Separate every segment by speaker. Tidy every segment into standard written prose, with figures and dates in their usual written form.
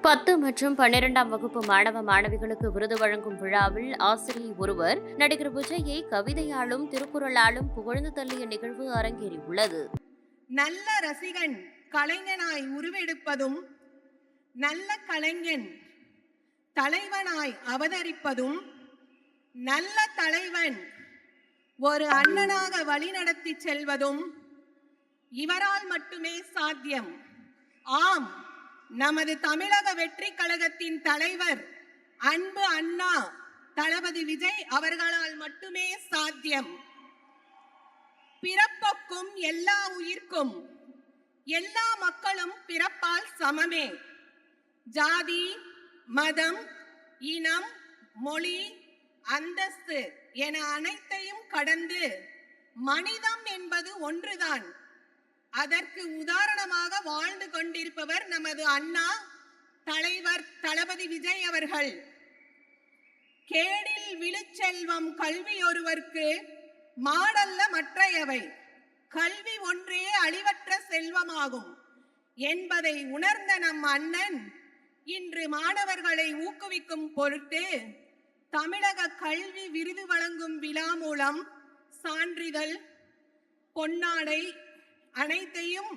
Speaker 1: 10 மற்றும் 12ஆம் வகுப்பு மாணவ மாணவிகளுக்கு விருது வழங்கும் விழாவில் ஆசிரியை ஒருவர் நடிகர் விஜயை கவிதையாலும் திருக்குறளாலும் புகழ்ந்து தள்ளிய நிகழ்வு அரங்கேறியுள்ளது.
Speaker 2: நல்ல ரசிகன் கலைஞனாய் உருவெடுப்பதும் நல்ல கலைஞன் தலைவனாய் அவதரிப்பதும் நல்ல தலைவன் ஒரு அண்ணனாக வழிநடத்தி செல்வதும் இவரால் மட்டுமே சாத்தியம். ஆம், நமது தமிழக வெற்றி கழகத்தின் தலைவர் அன்பு அண்ணா தளபதி விஜய் அவர்களால் மட்டுமே சாத்தியம். பிறப்புக்கும் எல்லா உயிர்க்கும் எல்லா மக்களும் பிறப்பால் சமமே. ஜாதி, மதம், இனம், மொழி, அந்தஸ்து என அனைத்தையும் கடந்து மனிதம் என்பது ஒன்றுதான். அதற்கு உதாரணமாக வாழ்ந்து கொண்டிருப்பவர் நமது அண்ணா தலைவர் தளபதி விஜய் அவர்கள். கேடில் விழுச்செல்வம் கல்வி ஒருவர்க்கு மாடல்ல மற்றையவை, கல்வி ஒன்றே அழிவற்ற செல்வமாகும் என்பதை உணர்ந்த நம் அண்ணன் இன்று மாணவர்களை ஊக்குவிக்கும் பொருட்டு தமிழக கல்வி விருது வழங்கும் விழா மூலம் சான்றிதழ், பொன்னாடை அனைத்தையும்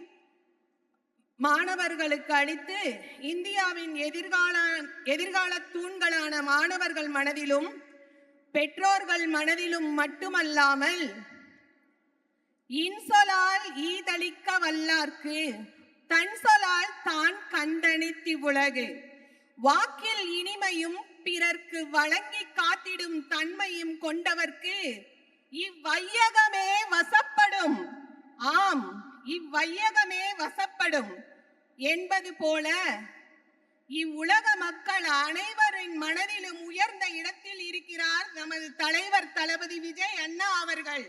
Speaker 2: மாணவர்களுக்கு அளித்து இந்தியாவின் எதிர்கால தூண்களான மாணவர்கள் மனதிலும் பெற்றோர்கள் மனதிலும் மட்டுமல்லாமல் இன்சொலால் ஈதளிக்க வல்லார்க்கு தன் சொலால் தான் கண்டனித்தி உலகு வாக்கில் இனிமையும் பிறர்க்கு வழங்கி காத்திடும் தன்மையும் கொண்டவர்க்கு இவ்வையகமே வசப்படும். ஆம், இவ்வையகமே வசப்படும் என்பது போல இவ்வுலக மக்கள் அனைவரின் மனதிலும் உயர்ந்த இடத்தில் இருக்கிறார் நமது தலைவர் தளபதி விஜய் அண்ணா அவர்கள்.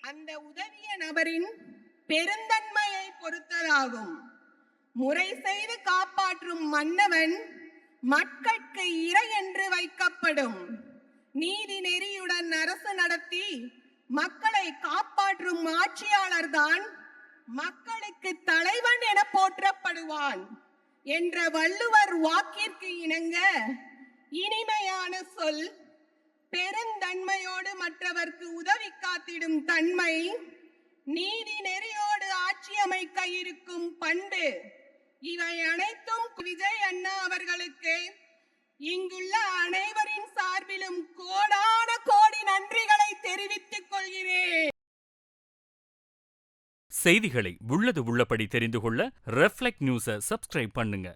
Speaker 2: அந்த உதவிய நபரின் பெருந்தன்மையை பொறுத்ததாகும். முறை செய்து காப்பாற்றும் மன்னவன் மக்களுக்கு இறை என்று வைக்கப்படும். நீதி நெறியுடன் அரசு நடத்தி மக்களை காப்பாற்றும் ஆட்சியாளர் தான் மக்களுக்கு தலைவன் என போற்றப்படுவான் என்ற வள்ளுவர் வாக்கிற்கு இணங்க இனிமையான சொல், பெருந்தன்மையோடு மற்றவர்க்கு உதவி காத்திடும் தன்மை, நீதி நெறியோடு ஆட்சி அமைக்க இருக்கும் பண்பு, இவை அனைத்தும் விஜய் அண்ணா அவர்களுக்கு இங்குள்ள அனைவரின் சார்பிலும் கோடான கோடி நன்றிகளை தெரிவித்துக் கொள்கிறேன்.
Speaker 3: செய்திகளை உள்ளது உள்ளபடி தெரிந்து கொள்ள ரெஃப்ளெக்ட் நியூஸை சப்ஸ்கிரைப் பண்ணுங்க.